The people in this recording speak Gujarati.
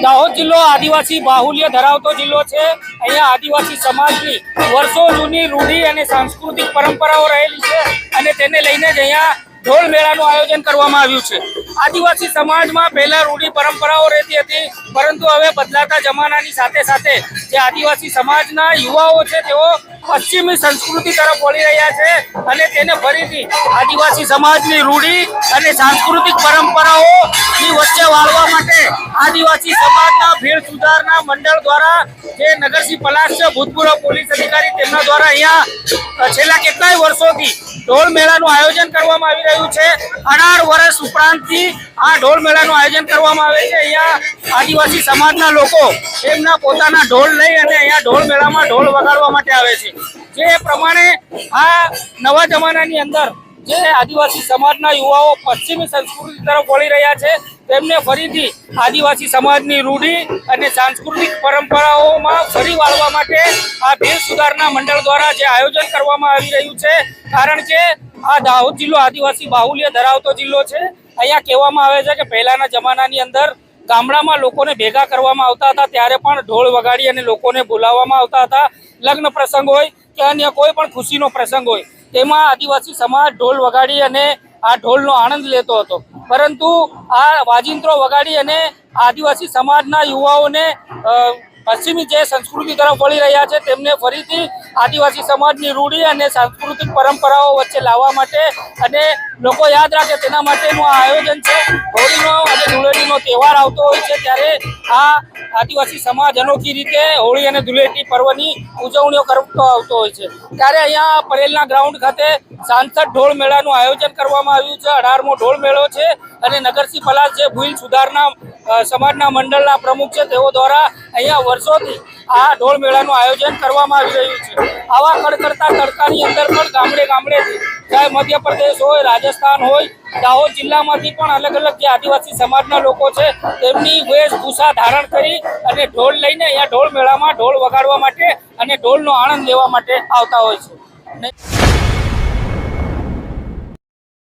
દાહોદ જિલ્લો આદિવાસી બાહુલ્ય ધરાવતો જિલ્લો છે। અહીંયા આદિવાસી સમાજની વર્ષો જૂની રૂઢી અને સાંસ્કૃતિક પરંપરાઓ રહેલી છે અને તેને લઈને જ અહીંયા ઢોલ મેળાનું આયોજન કરવામાં આવ્યું છે। આદિવાસી સમાજમાં પહેલા રૂઢી પરંપરાઓ રહેતી હતી, પરંતુ હવે બદલાતા જમાનાની સાથે સાથે જે આદિવાસી સમાજના યુવાઓ છે તેઓ પશ્ચિમી સંસ્કૃતિ તરફ વળી રહ્યા છે અને તેને ફરીથી આદિવાસી સમાજની રૂઢી અને સાંસ્કૃતિક પરંપરાઓની વચ્ચે વાળવા માટે આદિવાસી સમાજના ભીડ સુધારણા મંડળ દ્વારા જે નગરસિંહ પલાશ છે, ભૂતપૂર્વ પોલીસ અધિકારી, તેમના દ્વારા અહીંયા છેલ્લા કેટલાય વર્ષોથી ઢોલ મેળાનું આયોજન કરવામાં આવી રહ્યું છે। 18 વર્ષ ઉપરાંતથી આ ઢોલ મેળાનું આયોજન કરવામાં આવે છે। અહીંયા આદિવાસી સમાજના લોકો એમના પોતાના ઢોલ લઈ અને અહીંયા ઢોલ મેળામાં ઢોલ વગાડવા માટે આવે છે। જે પ્રમાણે આ નવા જમાનાની અંદર જે આદિવાસી સમાજના યુવાઓ પશ્ચિમી સંસ્કૃતિ તરફ વળી રહ્યા છે, તેમને ફરીથી આદિવાસી સમાજની રૂઢી અને સાંસ્કૃતિક પરંપરાઓમાં ફરી વાળવા માટે આ ભીડ સુધારણા મંડળ દ્વારા જે આયોજન કરવામાં આવી રહ્યું છે। કારણ કે આ દાહોદ જિલ્લો આદિવાસી બાહુલ્ય ધરાવતો જિલ્લો છે। અહીંયા કહેવામાં આવે છે કે પહેલાના જમાનાની અંદર ગામડામાં લોકોને ભેગા કરવામાં આવતા હતા, ત્યારે પણ ઢોલ વગાડી અને લોકોને બોલાવવામાં આવતા હતા। લગ્ન પ્રસંગ હોય કે અન્ય કોઈ પણ ખુશીનો પ્રસંગ હોય તેમાં આદિવાસી સમાજ ઢોલ વગાડી અને આ ઢોલનો આનંદ લેતો હતો। પરંતુ આ વાજિંત્રો વગાડી અને આદિવાસી સમાજના યુવાઓને પશ્ચિમી જે સંસ્કૃતિ તરફ વળી રહ્યા છે, તેમને ફરીથી આદિવાસી સમાજની રૂઢી અને સાંસ્કૃતિક પરંપરાઓ વચ્ચે લાવવા માટે અને લોકો યાદ રાખે તેના માટેનું આ આયોજન છે। હોળીનો અને ધૂળેટીનો તહેવાર આવતો હોય છે, ત્યારે આ આદિવાસી સમાજ અનોખી રીતે હોળી અને ધૂળેટી પર્વની ઉજવણીઓ કરતો આવતો હોય છે। ત્યારે અહીંયા પરેલના ગ્રાઉન્ડ ખાતે સાંસદ ઢોળ મેળાનું આયોજન કરવામાં આવ્યું છે। 18મો ઢોળ મેળો છે અને નગરસિંહ પલાશ જે ભીડ સુધારણા સમાજના મંડળના પ્રમુખ છે, તેઓ દ્વારા અહીંયા વર્ષોથી આ ઢોળ મેળાનું આયોજન કરવામાં આવી રહ્યું છે। આવા કડકડતા તડકાની અંદર પણ ગામડે ગામડેથી, ચાહે મધ્યપ્રદેશ હોય, રાજસ્થાન હોય, દાહોદ જિલ્લામાંથી પણ અલગ અલગ જે આદિવાસી સમાજના લોકો છે તેમની વેશભૂષા ધારણ કરી અને ઢોલ લઈને અહીંયા ઢોળ મેળામાં ઢોલ વગાડવા માટે અને ઢોલનો આનંદ લેવા માટે આવતા હોય છે।